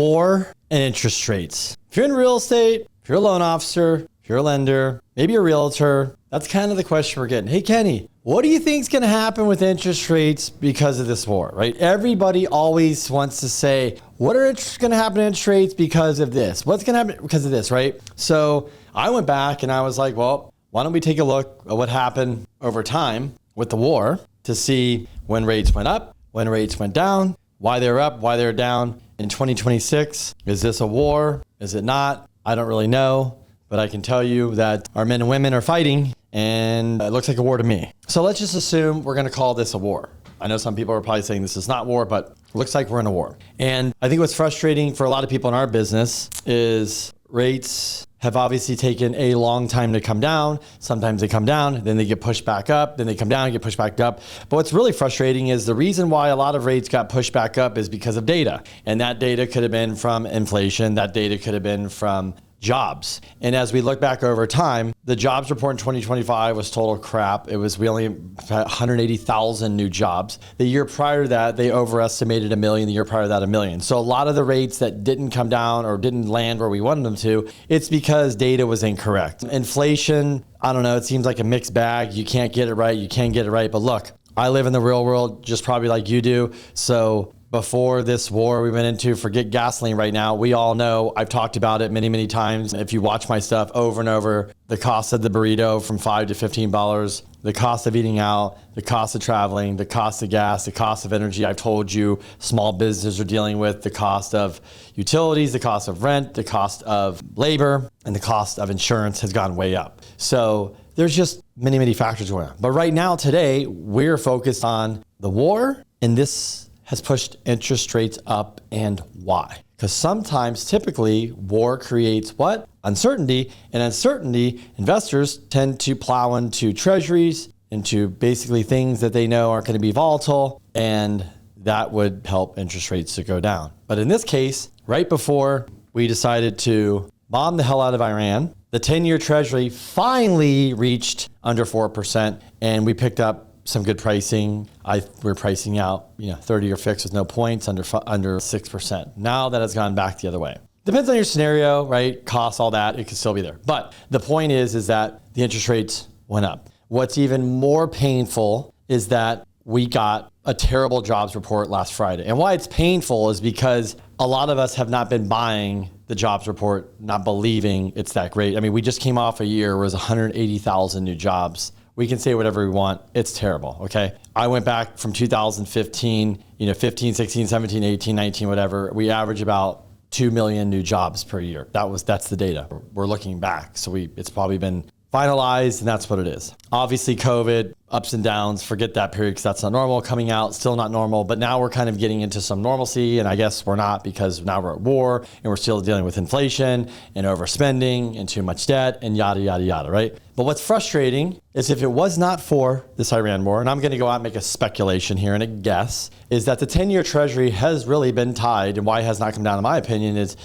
war and interest rates. If you're in real estate, if you're a loan officer, if you're a lender, maybe a realtor, that's kind of the question we're getting. Hey, Kenny, what do you think is going to happen with interest rates because of this war, right? Everybody always wants to say, what are going to happen to interest rates because of this? What's going to happen because of this, right? So I went back and I was like, well, why don't we take a look at what happened over time with the war to see when rates went up, when rates went down, why they're up, why they're down in 2026. Is this a war? Is it not? I don't really know, but I can tell you that our men and women are fighting and it looks like a war to me. So let's just assume we're going to call this a war. I know some people are probably saying this is not war, but it looks like we're in a war. And I think what's frustrating for a lot of people in our business is rates have obviously taken a long time to come down. Sometimes they come down, then they get pushed back up, then they come down and get pushed back up. But what's really frustrating is the reason why a lot of rates got pushed back up is because of data. And that data could have been from inflation. That data could have been from jobs. And as we look back over time, the jobs report in 2025 was total crap. We only had 180,000 new jobs. The year prior to that, they overestimated 1 million. The year prior to that, 1 million. So a lot of the rates that didn't come down or didn't land where we wanted them to, it's because data was incorrect. Inflation, I don't know, it seems like a mixed bag. You can't get it right, you can get it right. But look, I live in the real world just probably like you do. So before this war we went into, forget gasoline right now. We all know, I've talked about it many, many times. If you watch my stuff over and over, the cost of the burrito from $5 to $15, the cost of eating out, the cost of traveling, the cost of gas, the cost of energy. I've told you small businesses are dealing with the cost of utilities, the cost of rent, the cost of labor, and the cost of insurance has gone way up. So there's just many, many factors going on. But right now, today, we're focused on the war, and this has pushed interest rates up. And why? Because sometimes, typically, war creates what? Uncertainty. And uncertainty, investors tend to plow into treasuries, into basically things that they know aren't going to be volatile, and that would help interest rates to go down. But in this case, right before we decided to bomb the hell out of Iran, the 10-year treasury finally reached under 4%, and we picked up some good pricing. We're pricing out, 30-year fix with no points under 6%. Now that has gone back the other way. Depends on your scenario, right? Costs, all that, it could still be there. But the point is that the interest rates went up. What's even more painful is that we got a terrible jobs report last Friday. And why it's painful is because a lot of us have not been buying the jobs report, not believing it's that great. I mean, we just came off a year where it was 180,000 new jobs. We can say whatever we want. It's terrible, okay? I went back from 2015, 15, 16, 17, 18, 19, whatever. We average about 2 million new jobs per year. That's the data. We're looking back. So it's probably been finalized, and that's what it is. Obviously, COVID, ups and downs, forget that period because that's not normal. Coming out, still not normal, but now we're kind of getting into some normalcy, and I guess we're not because now we're at war, and we're still dealing with inflation and overspending and too much debt and yada, yada, yada, right? But what's frustrating is if it was not for this Iran war, and I'm going to go out and make a speculation here and a guess, is that the 10-year treasury has really been tied, and why it has not come down, in my opinion, is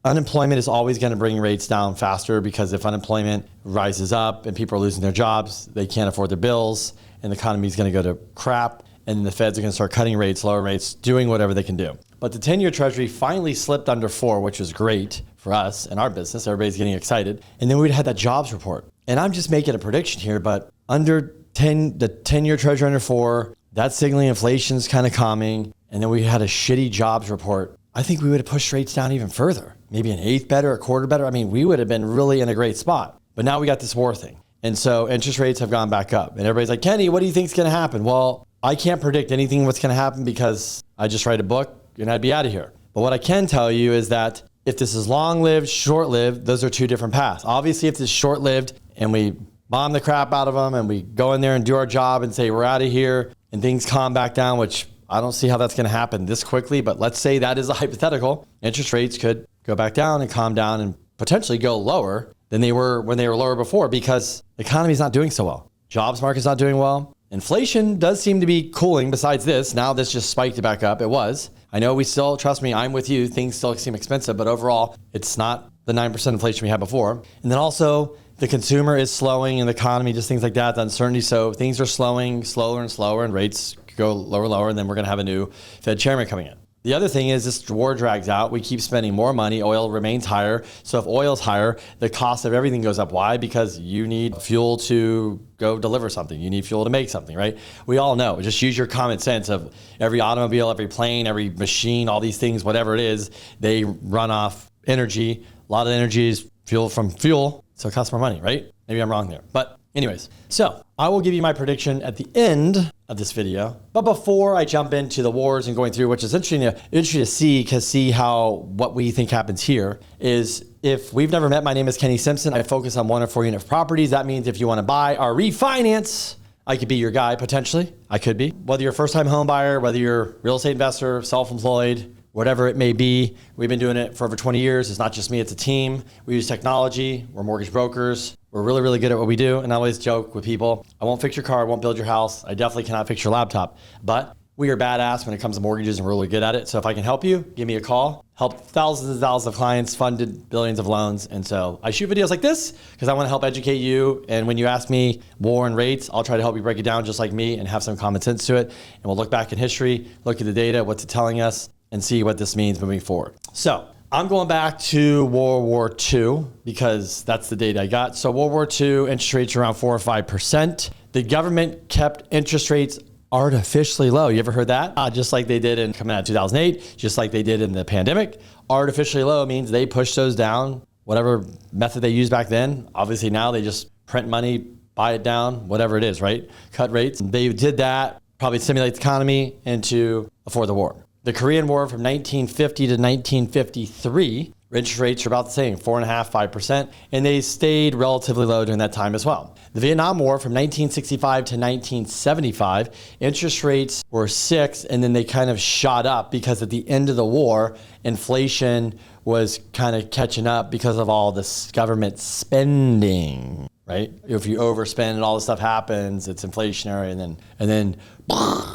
unemployment is always going to bring rates down faster, because if unemployment rises up and people are losing their jobs, they can't afford their bills, and the economy is going to go to crap, and the feds are going to start cutting rates, lowering rates, doing whatever they can do. But the 10-year treasury finally slipped under 4, which is great for us and our business. Everybody's getting excited. And then we'd had that jobs report. And I'm just making a prediction here, but the 10-year treasury under 4, that's signaling inflation's kind of calming. And then we had a shitty jobs report. I think we would have pushed rates down even further. Maybe an eighth better, a quarter better. I mean, we would have been really in a great spot. But now we got this war thing. And so interest rates have gone back up. And everybody's like, Kenny, what do you think is going to happen? Well, I can't predict anything what's going to happen because I just write a book and I'd be out of here. But what I can tell you is that if this is long-lived, short-lived, those are two different paths. Obviously, if it's short-lived and we bomb the crap out of them and we go in there and do our job and say, we're out of here, and things calm back down, which I don't see how that's going to happen this quickly, but let's say that is a hypothetical. Interest rates could go back down and calm down and potentially go lower than they were when they were lower before, because the economy is not doing so well. Jobs market's not doing well. Inflation does seem to be cooling besides this. Now this just spiked it back up. It was. I know we still, trust me, I'm with you. Things still seem expensive, but overall, it's not the 9% inflation we had before. And then also, the consumer is slowing and the economy, just things like that, the uncertainty. So things are slowing, slower and slower, and rates go lower and lower, and then we're going to have a new Fed chairman coming in. The other thing is this war drags out. We keep spending more money. Oil remains higher. So if oil's higher, the cost of everything goes up. Why? Because you need fuel to go deliver something. You need fuel to make something, right? We all know. Just use your common sense of every automobile, every plane, every machine, all these things, whatever it is, they run off energy. A lot of energy is fuel from fuel. So it costs more money, right? Maybe I'm wrong there. But anyways, so I will give you my prediction at the end of this video. But before I jump into the wars and going through, which is interesting to see, because see how what we think happens here is, if we've never met, my name is Kenny Simpson. I focus on 1 or 4 unit properties. That means if you want to buy or refinance, I could be your guy potentially. I could be. Whether you're a first-time home buyer, whether you're a real estate investor, self-employed, whatever it may be, we've been doing it for over 20 years. It's not just me, it's a team. We use technology. We're mortgage brokers. We're really, really good at what we do. And I always joke with people, I won't fix your car, I won't build your house. I definitely cannot fix your laptop. But we are badass when it comes to mortgages and we're really good at it. So if I can help you, give me a call. Help thousands and thousands of clients, funded billions of loans. And so I shoot videos like this because I want to help educate you. And when you ask me war and rates, I'll try to help you break it down just like me and have some common sense to it. And we'll look back in history, look at the data, what's it telling us, and see what this means moving forward. So I'm going back to World War II because that's the data I got. So World War II, interest rates around 4 or 5%. The government kept interest rates artificially low. You ever heard that? Just like they did in coming out of 2008, just like they did in the pandemic. Artificially low means they pushed those down, whatever method they used back then. Obviously now they just print money, buy it down, whatever it is, right? Cut rates. They did that, probably stimulate the economy and to afford the war. The Korean War from 1950 to 1953, interest rates are about the same, 4.5%, 5%, and they stayed relatively low during that time as well. The Vietnam War from 1965 to 1975, interest rates were 6, and then they kind of shot up because at the end of the war, inflation was kind of catching up because of all this government spending, right? If you overspend and all this stuff happens, it's inflationary, and then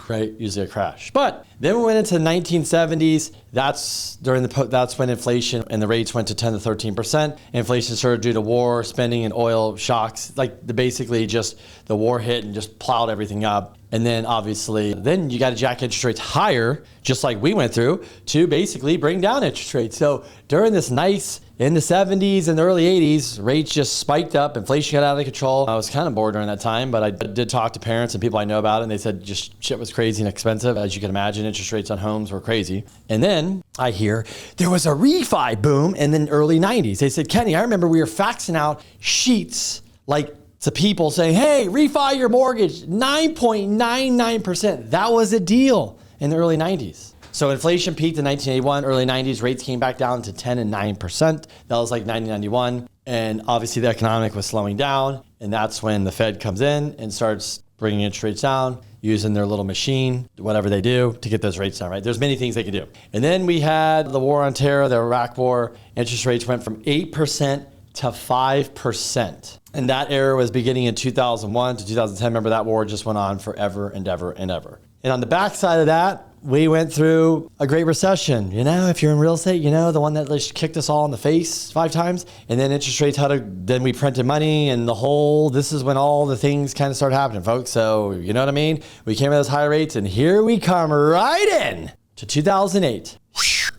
right, usually a crash. But then we went into the 1970s. That's when inflation and the rates went to 10 to 13%. Inflation started due to war, spending, and oil shocks. Basically just the war hit and just plowed everything up. And then obviously, then you got to jack interest rates higher, just like we went through, to basically bring down interest rates. So during this in the 70s and the early 80s, rates just spiked up, inflation got out of control. I was kind of bored during that time, but I did talk to parents and people I know about it, and they said just shit was crazy and expensive. As you can imagine, interest rates on homes were crazy. And then I hear there was a refi boom in the early 90s. They said, Kenny, I remember we were faxing out sheets to people saying, hey, refi your mortgage, 9.99%. That was a deal in the early 90s. So inflation peaked in 1981, early 90s, rates came back down to 10 and 9%. That was like 1991. And obviously the economic was slowing down. And that's when the Fed comes in and starts bringing interest rates down, using their little machine, whatever they do to get those rates down, right? There's many things they can do. And then we had the war on terror, the Iraq war. Interest rates went from 8% to 5%. And that era was beginning in 2001 to 2010. Remember, that war just went on forever and ever and ever. And on the backside of that, we went through a great recession. If you're in real estate, the one that just kicked us all in the face 5 times. And then interest rates then we printed money and this is when all the things kind of started happening, folks. So, you know what I mean? We came at those high rates and here we come right in to 2008.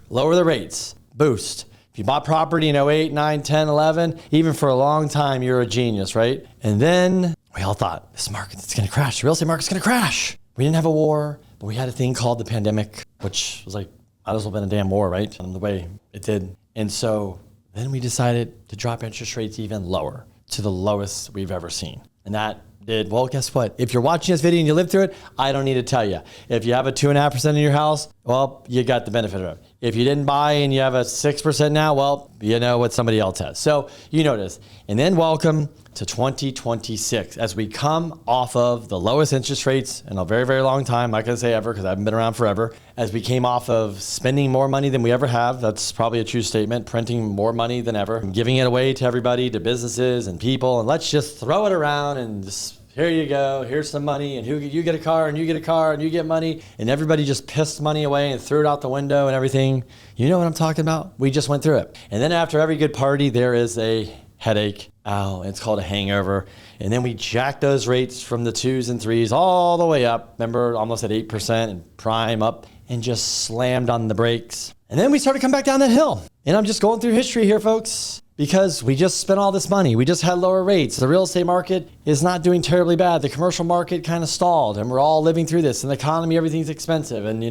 Lower the rates, boost. If you bought property in 08, 9, 10, 11, even for a long time, you're a genius, right? And then we all thought, this market's going to crash. The real estate market's going to crash. We didn't have a war, but we had a thing called the pandemic, which was might as well been a damn war, right? The way it did. And so then we decided to drop interest rates even lower to the lowest we've ever seen. And that did, well, guess what? If you're watching this video and you lived through it, I don't need to tell you. If you have a 2.5% in your house, well, you got the benefit of it. If you didn't buy and you have a 6% now, well, you know what somebody else has. So you notice. And then welcome to 2026 as we come off of the lowest interest rates in a very, very long time. I'm not going to say ever because I haven't been around forever. As we came off of spending more money than we ever have. That's probably a true statement. Printing more money than ever. Giving it away to everybody, to businesses and people. And let's just throw it around and just, here you go. Here's some money. And you get a car and you get a car and you get money. And everybody just pissed money away and threw it out the window and everything. You know what I'm talking about? We just went through it. And then after every good party, there is a headache. It's called a hangover. And then we jack those rates from the 2s and 3s all the way up. Remember, almost at 8% and prime up. and just slammed on the brakes. And then we started to come back down that hill. And I'm just going through history here, folks, because we just spent all this money. We just had lower rates. The real estate market is not doing terribly bad. The commercial market kind of stalled, and we're all living through this. In the economy, everything's expensive. And,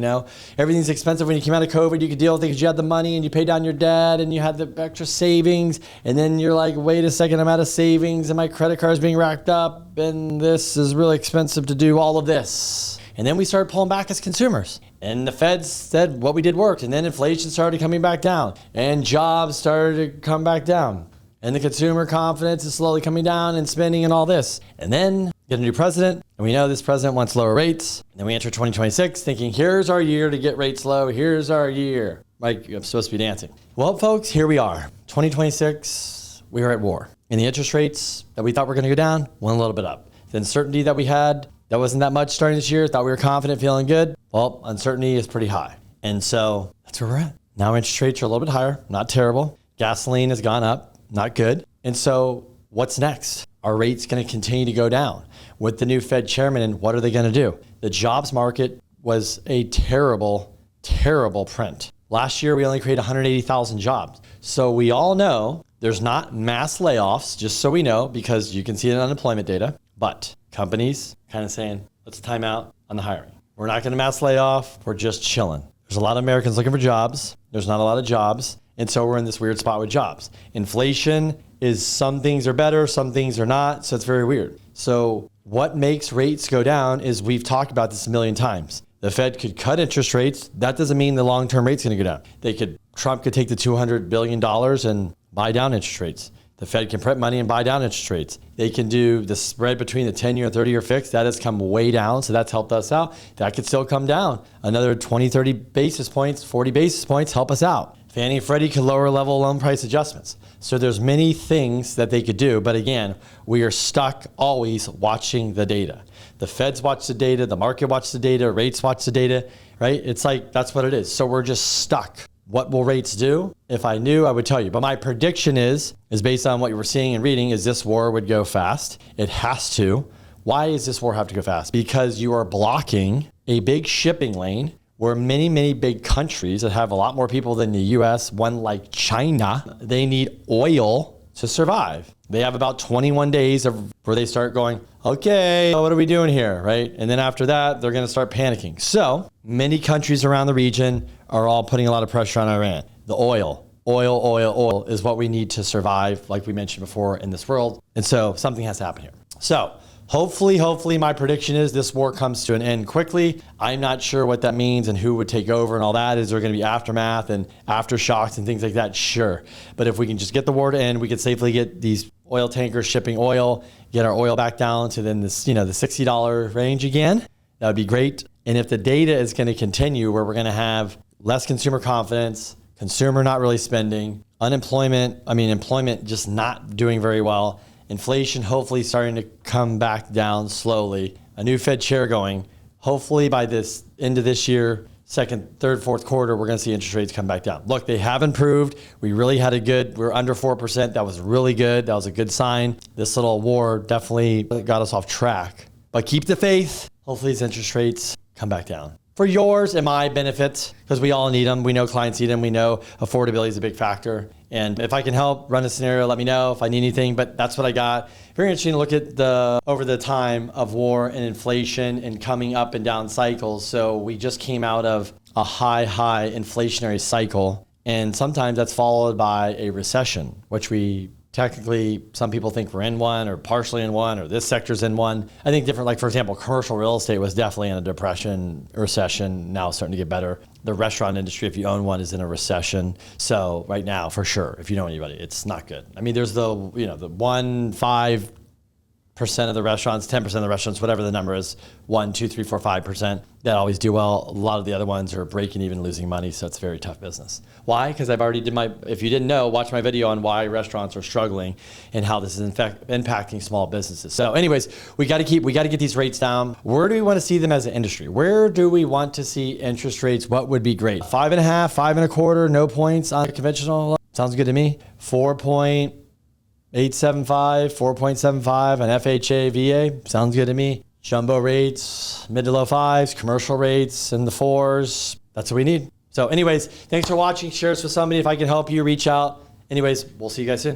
everything's expensive. When you came out of COVID, you could deal with it because you had the money and you paid down your debt and you had the extra savings. And then you're like, wait a second, I'm out of savings and my credit card is being racked up. And this is really expensive to do all of this. And then we started pulling back as consumers. And the Fed said what we did worked. And then inflation started coming back down. And jobs started to come back down. And the consumer confidence is slowly coming down and spending and all this. And then get a new president. And we know this president wants lower rates. And then we enter 2026 thinking, here's our year to get rates low. Here's our year. Like I'm supposed to be dancing. Well, folks, here we are. 2026, we are at war. And the interest rates that we thought were going to go down went a little bit up. The uncertainty that we had, that wasn't that much starting this year. Thought we were confident, feeling good. Well, uncertainty is pretty high. And so that's where we're at. Now interest rates are a little bit higher, not terrible. Gasoline has gone up, not good. And so what's next? Are rates going to continue to go down? With the new Fed chairman, and what are they going to do? The jobs market was a terrible, terrible print. Last year, we only created 180,000 jobs. So we all know there's not mass layoffs, just so we know, because you can see it in unemployment data. But companies kind of saying, let's time out on the hiring. We're not going to mass layoff. We're just chilling. There's a lot of Americans looking for jobs. There's not a lot of jobs. And so we're in this weird spot with jobs. Inflation is some things are better, some things are not. So it's very weird. So what makes rates go down is we've talked about this a million times. The Fed could cut interest rates. That doesn't mean the long-term rate's going to go down. Trump could take the $200 billion and buy down interest rates. The Fed can print money and buy down interest rates. They can do the spread between the 10-year and 30-year fixed. That has come way down, so that's helped us out. That could still come down. Another 20, 30 basis points, 40 basis points help us out. Fannie and Freddie could lower level loan price adjustments. So there's many things that they could do. But again, we are stuck always watching the data. The Feds watch the data, the market watch the data, rates watch the data, right? It's like, that's what it is. So we're just stuck. What will rates do? If I knew, I would tell you. But my prediction is based on what you were seeing and reading, is this war would go fast. It has to. Why does this war have to go fast? Because you are blocking a big shipping lane where many, many big countries that have a lot more people than the US, one like China, they need oil to survive. They have about 21 days where they start going, okay, what are we doing here, right? And then after that, they're going to start panicking. So many countries around the region are all putting a lot of pressure on Iran. The oil is what we need to survive, like we mentioned before, in this world. And so something has to happen here. So hopefully my prediction is this war comes to an end quickly. I'm not sure what that means and who would take over and all that. Is there going to be aftermath and aftershocks and things like that? Sure. But if we can just get the war to end, we could safely get these oil tankers shipping oil, get our oil back down to then this, the $60 range again. That would be great. And if the data is going to continue where we're going to have less consumer confidence, consumer not really spending, employment just not doing very well, inflation hopefully starting to come back down slowly, a new Fed chair going, hopefully by this end of this year, second, third, fourth quarter, we're going to see interest rates come back down. Look, they have improved. We really had we're under 4%. That was really good. That was a good sign. This little war definitely got us off track. But keep the faith. Hopefully these interest rates come back down. For yours and my benefit, because we all need them. We know clients need them. We know affordability is a big factor. And if I can help run a scenario, let me know if I need anything. But that's what I got. Very interesting to look at over the time of war and inflation and coming up and down cycles. So we just came out of a high inflationary cycle. And sometimes that's followed by a recession, which technically, some people think we're in one or partially in one or this sector's in one. I think different, like for example, commercial real estate was definitely in a depression, recession, now starting to get better. The restaurant industry, if you own one, is in a recession. So right now, for sure, if you know anybody, it's not good. There's the 5% of the restaurants, 10% of the restaurants, whatever the number is, 1, 2, 3, 4, 5%, that always do well. A lot of the other ones are breaking even, losing money, so it's a very tough business. Why? Because I've already if you didn't know, watch my video on why restaurants are struggling and how this is in fact impacting small businesses. So anyways, we got to get these rates down. Where do we want to see them as an industry? Where do we want to see interest rates? What would be great? 5.5, 5.25, no points on conventional. Sounds good to me. 4.875, 4.75 on FHA, VA. Sounds good to me. Jumbo rates, mid to low fives, commercial rates in the fours, That's what we need. So anyways, thanks for watching. Share this with somebody. If I can help you, reach out. Anyways, we'll see you guys soon.